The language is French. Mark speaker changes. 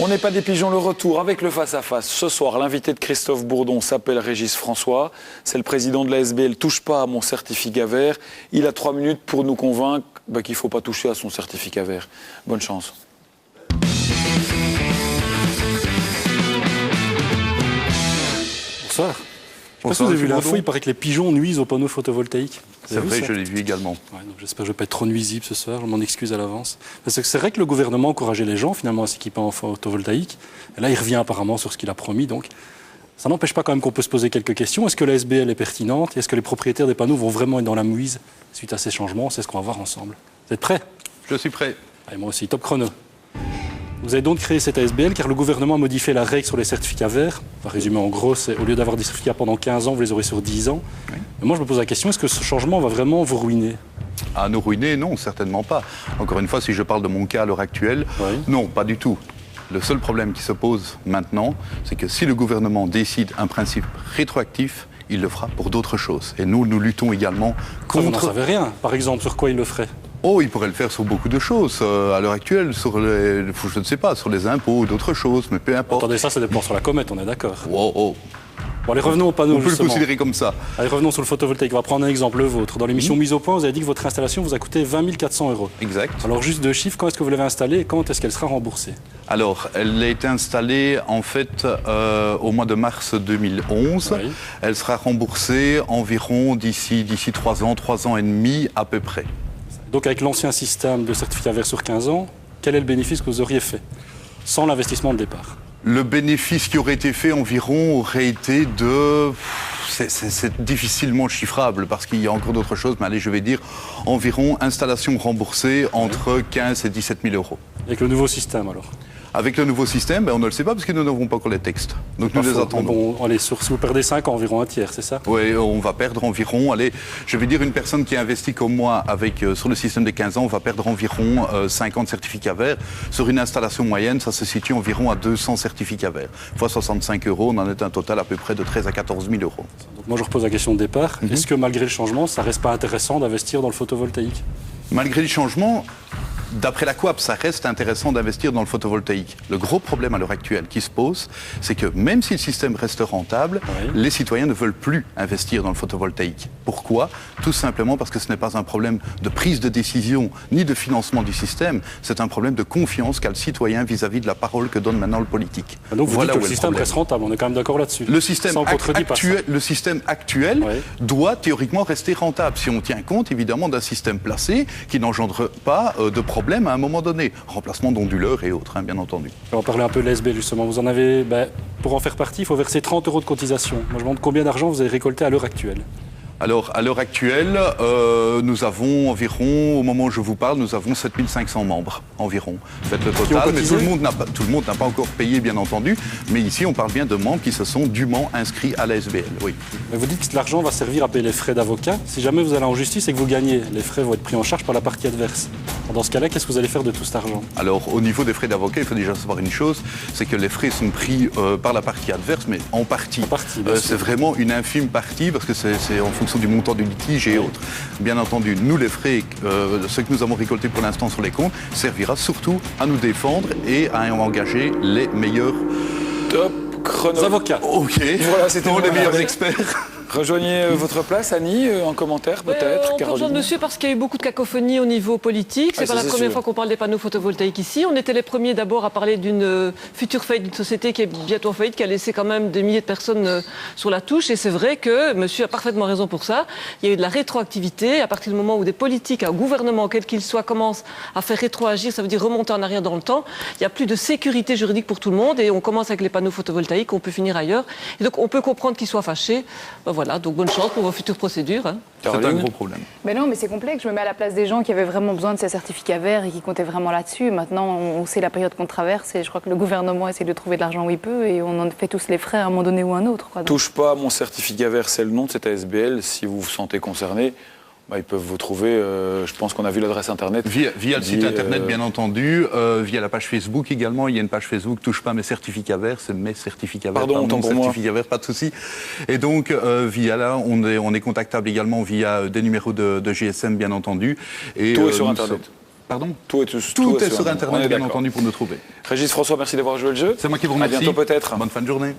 Speaker 1: On n'est pas des pigeons, le retour avec le face-à-face. Ce soir, l'invité de Christophe Bourdon s'appelle Régis François. C'est le président de la SBL. Touche pas à mon certificat vert. Il a 3 minutes pour nous convaincre qu'il ne faut pas toucher à son certificat vert. Bonne chance.
Speaker 2: Bonsoir. Je ne sais pas si vous avez vu l'info, il paraît que les pigeons nuisent aux panneaux photovoltaïques.
Speaker 3: C'est vrai, je l'ai vu également.
Speaker 2: Ouais, donc j'espère que je ne vais pas être trop nuisible ce soir, je m'en excuse à l'avance. Parce que c'est vrai que le gouvernement encourageait les gens finalement à s'équiper en photovoltaïque. Et là, il revient apparemment sur ce qu'il a promis. Donc, ça n'empêche pas quand même qu'on peut se poser quelques questions. Est-ce que la SBL est pertinente? Est-ce que les propriétaires des panneaux vont vraiment être dans la mouise suite à ces changements? C'est ce qu'on va voir ensemble. Vous êtes prêts?
Speaker 3: Je suis prêt.
Speaker 2: Allez, moi aussi, top chrono. Vous avez donc créé cette ASBL car le gouvernement a modifié la règle sur les certificats verts. On va résumer en gros, c'est au lieu d'avoir des certificats pendant 15 ans, vous les aurez sur 10 ans. Oui. Mais moi, je me pose la question, est-ce que ce changement va vraiment vous ruiner?
Speaker 3: À nous ruiner, non, certainement pas. Encore une fois, si je parle de mon cas à l'heure actuelle, non, pas du tout. Le seul problème qui se pose maintenant, c'est que si le gouvernement décide un principe rétroactif, il le fera pour d'autres choses. Et nous luttons également contre...
Speaker 2: Vous n'en savez rien. Par exemple, sur quoi il le ferait?
Speaker 3: Oh, il pourrait le faire sur beaucoup de choses. À l'heure actuelle, sur les, je ne sais pas, sur les impôts ou d'autres choses, mais peu importe.
Speaker 2: Attendez, ça dépend sur la comète, on est d'accord.
Speaker 3: Oh.
Speaker 2: Bon, allez, revenons au panneau,
Speaker 3: on peut
Speaker 2: justement.
Speaker 3: le considérer comme ça.
Speaker 2: Allez, revenons sur le photovoltaïque. On va prendre un exemple, le vôtre. Dans l'émission Mise au point, vous avez dit que votre installation vous a coûté 20 400 €.
Speaker 3: Exact.
Speaker 2: Alors, juste 2 chiffres, quand est-ce que vous l'avez installée et quand est-ce qu'elle sera remboursée?
Speaker 3: Alors, elle a été installée, en fait, au mois de mars 2011. Oui. Elle sera remboursée environ d'ici 3 ans et demi, à peu près.
Speaker 2: Donc, avec l'ancien système de certificat vert sur 15 ans, quel est le bénéfice que vous auriez fait sans l'investissement de départ?
Speaker 3: Le bénéfice qui aurait été fait environ aurait été de... C'est difficilement chiffrable parce qu'il y a encore d'autres choses, mais allez, je vais dire environ installation remboursée entre 15 et 17 000 €.
Speaker 2: Avec le nouveau système, alors?
Speaker 3: Avec le nouveau système, on ne le sait pas parce que nous n'avons pas encore les textes. Donc nous les attendons.
Speaker 2: Bon, allez, si vous perdez 5 ans, environ un tiers, c'est ça?
Speaker 3: Oui, on va perdre environ, allez, je vais dire une personne qui a investi comme moi sur le système des 15 ans, on va perdre environ 50 certificats verts. Sur une installation moyenne, ça se situe environ à 200 certificats verts. Fois 65 €, on en est un total à peu près de 13 à 14 000 €.
Speaker 2: Donc moi, je repose la question de départ. Est-ce que malgré le changement, ça ne reste pas intéressant d'investir dans le photovoltaïque?
Speaker 3: Malgré le changement, d'après la Coop, ça reste intéressant d'investir dans le photovoltaïque. Le gros problème à l'heure actuelle qui se pose, c'est que même si le système reste rentable, les citoyens ne veulent plus investir dans le photovoltaïque. Pourquoi? Tout simplement parce que ce n'est pas un problème de prise de décision ni de financement du système, c'est un problème de confiance qu'a le citoyen vis-à-vis de la parole que donne maintenant le politique.
Speaker 2: Donc vous dites que le système reste rentable, on est quand même d'accord là-dessus.
Speaker 3: Le système actuel doit théoriquement rester rentable, si on tient compte évidemment d'un système placé qui n'engendre pas de problème à un moment donné. Remplacement d'onduleurs et autres, bien entendu.
Speaker 2: On va parler un peu de l'SBL justement. Vous en avez, pour en faire partie, il faut verser 30 € de cotisation. Moi, je me demande combien d'argent vous avez récolté à l'heure actuelle? Alors, à l'heure actuelle,
Speaker 3: nous avons environ, au moment où je vous parle, nous avons 7 500 membres environ. Faites le total, mais tout le monde n'a pas encore payé, bien entendu. Mais ici, on parle bien de membres qui se sont dûment inscrits à la SBL. Oui.
Speaker 2: Mais vous dites que l'argent va servir à payer les frais d'avocat. Si jamais vous allez en justice et que vous gagnez, les frais vont être pris en charge par la partie adverse. Dans ce cas-là, qu'est-ce que vous allez faire de tout cet argent?
Speaker 3: Alors, au niveau des frais d'avocat, il faut déjà savoir une chose, c'est que les frais sont pris par la partie adverse, mais en partie. C'est vraiment une infime partie, parce que c'est en fonction du montant du litige et autres. Bien entendu, nous, les frais, ce que nous avons récolté pour l'instant sur les comptes, servira surtout à nous défendre et à engager les meilleurs
Speaker 2: avocats.
Speaker 3: Ok, voilà, c'était les meilleurs experts.
Speaker 1: Rejoignez votre place, Annie, en commentaire peut-être.
Speaker 4: On peut rejoindre dessus parce qu'il y a eu beaucoup de cacophonie au niveau politique. C'est pas la première fois qu'on parle des panneaux photovoltaïques ici. On était les premiers d'abord à parler d'une future faillite d'une société qui est bientôt en faillite, qui a laissé quand même des milliers de personnes sur la touche. Et c'est vrai que monsieur a parfaitement raison pour ça. Il y a eu de la rétroactivité. À partir du moment où des politiques, un gouvernement, quel qu'il soit, commence à faire rétroagir, ça veut dire remonter en arrière dans le temps. Il n'y a plus de sécurité juridique pour tout le monde. Et on commence avec les panneaux photovoltaïques, on peut finir ailleurs. Et donc on peut comprendre qu'ils soient fâchés. Voilà, donc bonne chance pour vos futures procédures.
Speaker 3: C'est un gros problème.
Speaker 5: Mais non, mais c'est complexe. Je me mets à la place des gens qui avaient vraiment besoin de ces certificats verts et qui comptaient vraiment là-dessus. Maintenant, on sait la période qu'on traverse et je crois que le gouvernement essaie de trouver de l'argent où il peut et on en fait tous les frais à un moment donné ou à un autre.
Speaker 1: Touche pas à mon certificat vert, c'est le nom de cette ASBL. Si vous vous sentez concerné, ils peuvent vous trouver, je pense qu'on a vu l'adresse internet.
Speaker 3: Via le site internet, bien entendu, via la page Facebook également. Il y a une page Facebook, touche pas mes certificats verts, c'est mes certificats verts.
Speaker 1: Pardon,
Speaker 3: mon certificat vert, pas de souci. Et donc, via là, on est contactable également via des numéros de GSM, bien entendu. Et,
Speaker 1: tout est sur internet.
Speaker 3: Pardon ?
Speaker 1: Tout est
Speaker 3: sur
Speaker 1: On est
Speaker 3: Internet, bien
Speaker 1: d'accord.
Speaker 3: entendu, pour nous trouver.
Speaker 1: Régis François, merci d'avoir joué le jeu.
Speaker 3: C'est moi qui vous
Speaker 1: À
Speaker 3: remercie.
Speaker 1: bientôt peut-être.
Speaker 3: Bonne fin de journée.